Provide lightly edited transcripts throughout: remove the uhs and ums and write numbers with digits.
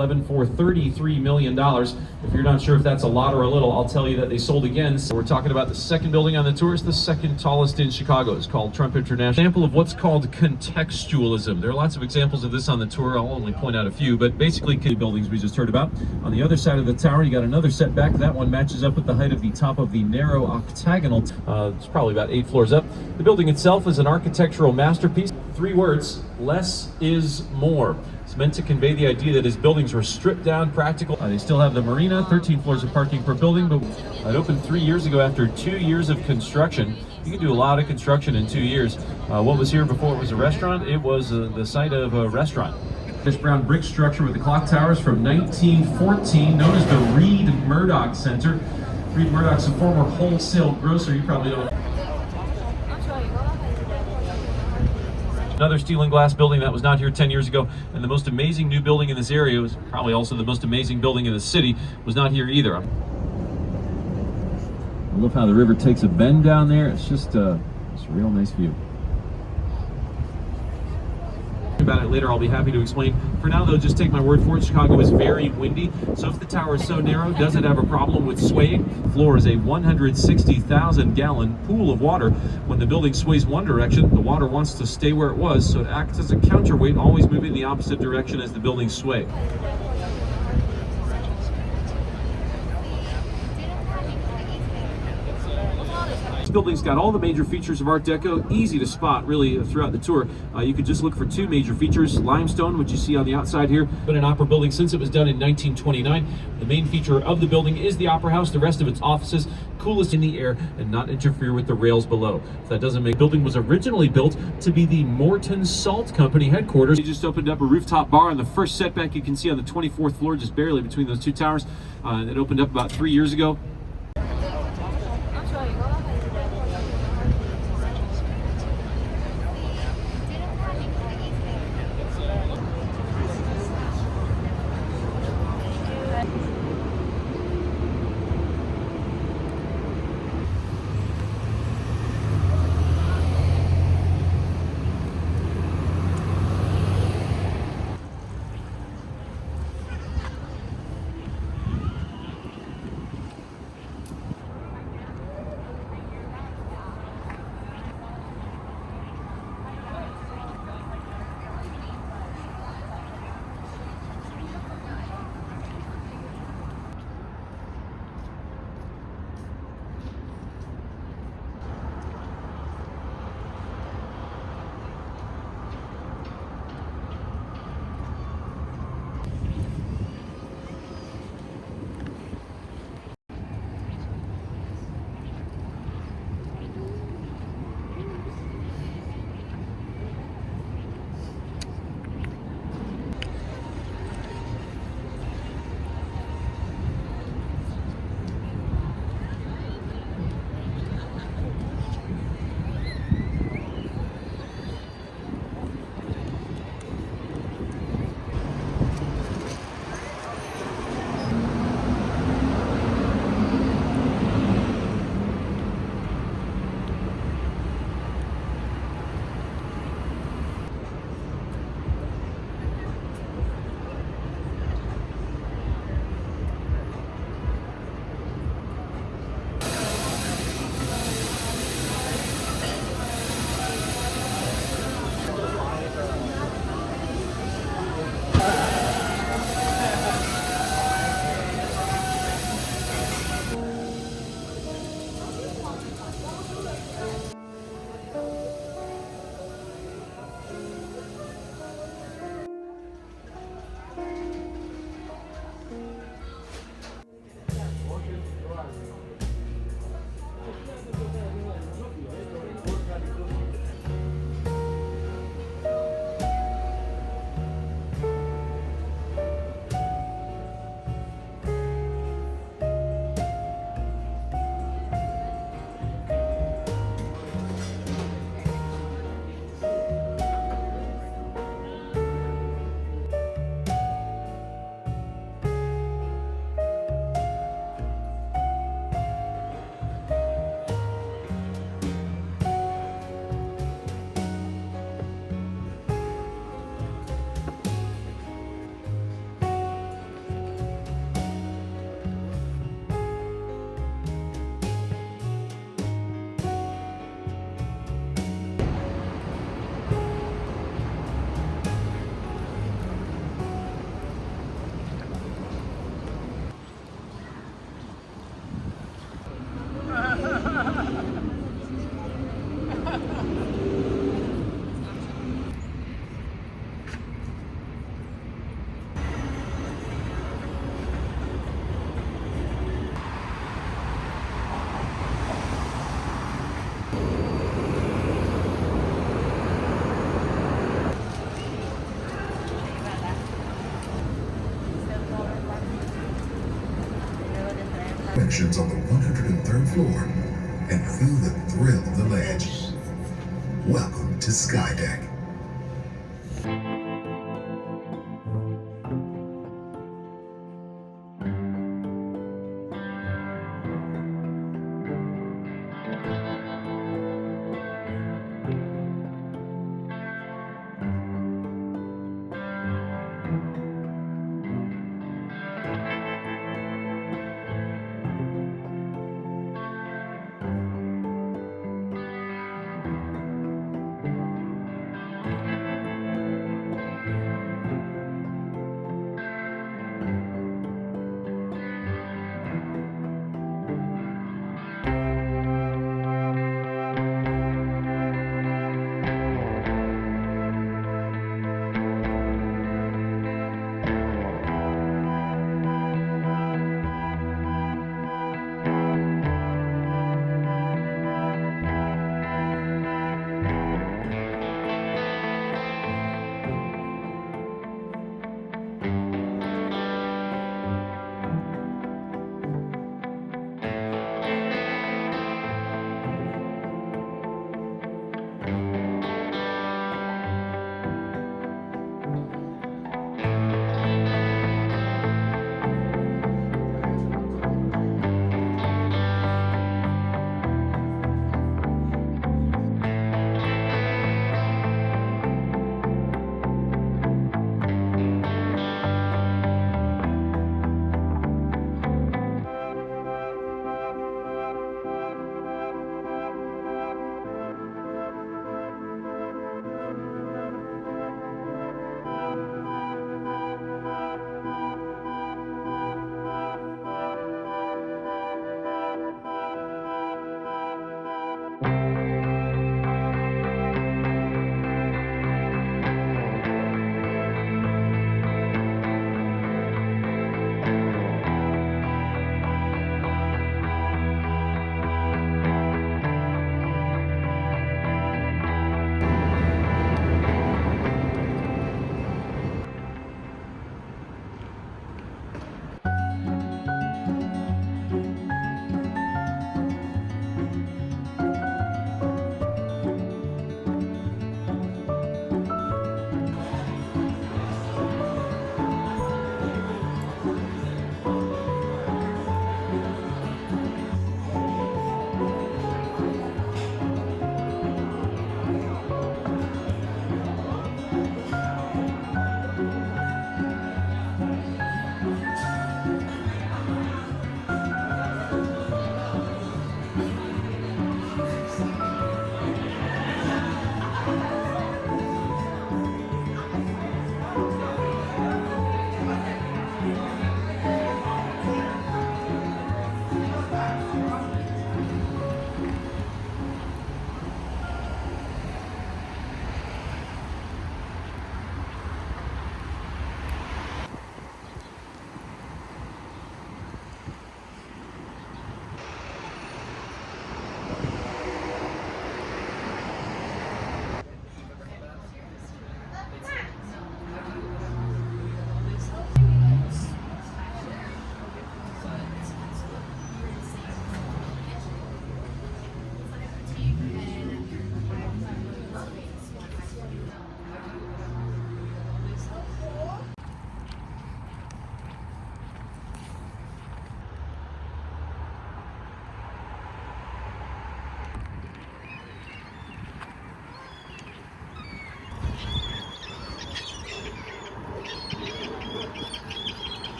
2011 for $33 million. If you're not sure if that's a lot or a little, I'll tell you that they sold again. So we're talking about the second building on the tour. It's the second tallest in Chicago. It's called Trump International. Example of what's called contextualism. There are lots of examples of this on the tour. I'll only point out a few, but basically buildings we just heard about. On the other side of the tower, you got another setback. That one matches up with the height of the top of the narrow octagonal. It's probably about 8 floors up. The building itself is an architectural masterpiece. 3 words: less is more. It's meant to convey the idea that his buildings were stripped down, practical. They still have the marina, 13 floors of parking per building, but it opened 3 years ago after 2 years of construction. You can do a lot of construction in 2 years. What was here before it was a restaurant? It was the site of a restaurant. This brown brick structure with the clock towers from 1914, known as the Reed Murdoch Center. Reed Murdoch's a former wholesale grocer. You probably don't. Another steel and glass building that was not here 10 years ago, and the most amazing new building in this area was probably also the most amazing building in the city, was not here either. I love how the river takes a bend down there. It's just a real nice view. About it later, I'll be happy to explain. For now though, just take my word for it, Chicago is very windy, so if the tower is so narrow, does it have a problem with swaying? The floor is a 160,000 gallon pool of water. When the building sways one direction, the water wants to stay where it was, so it acts as a counterweight, always moving the opposite direction as the buildings sway. This building's got all the major features of Art Deco, easy to spot really throughout the tour. You could just look for 2 major features: limestone, which you see on the outside here. Been an opera building since it was done in 1929. The main feature of the building is the Opera House. The rest of its offices coolest in the air and not interfere with the rails below. If that doesn't make, the building was originally built to be the Morton Salt Company headquarters. They just opened up a rooftop bar on the first setback you can see on the 24th floor, just barely between those 2 towers. It opened up about 3 years ago. Connections on the 103rd floor and feel the thrill of the ledge. Welcome to Skydeck.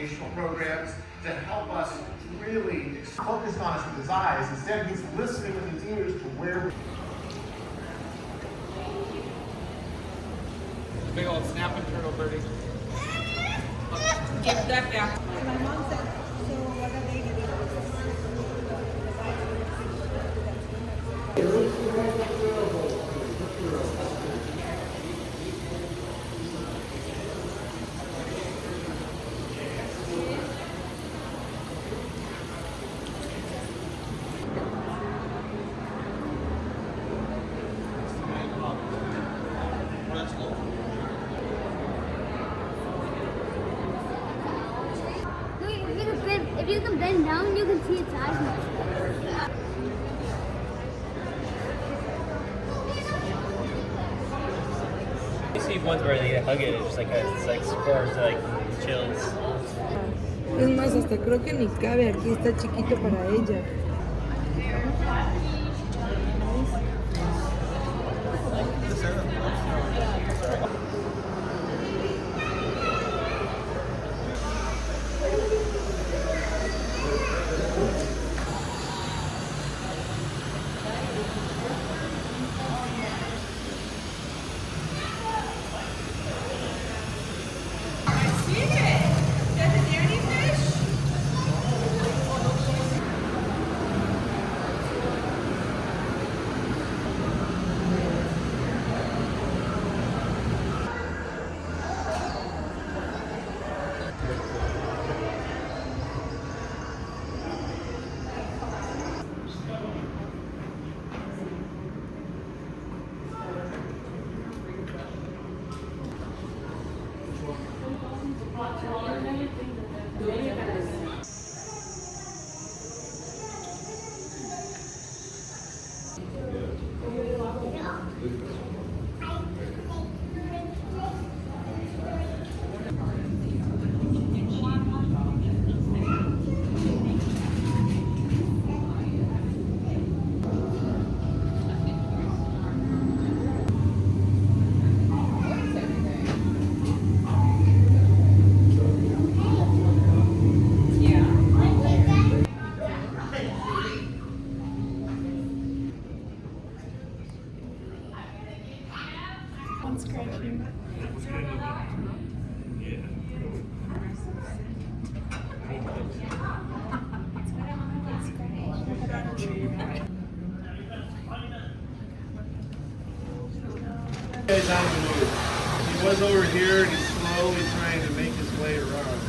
educational programs to help us really focus on us with his eyes. Instead, he's listening with his ears to where Big old snapping turtle birdie. Give that back. My mom said, so what are they doing? If you can bend down, you can see its eyes much better. You see ones where they hug it, it's like spores, like chills. Es más, hasta creo que ni cabe aquí, está chiquito para ella. Guys on the move. He was over here and he's slowly trying to make his way around.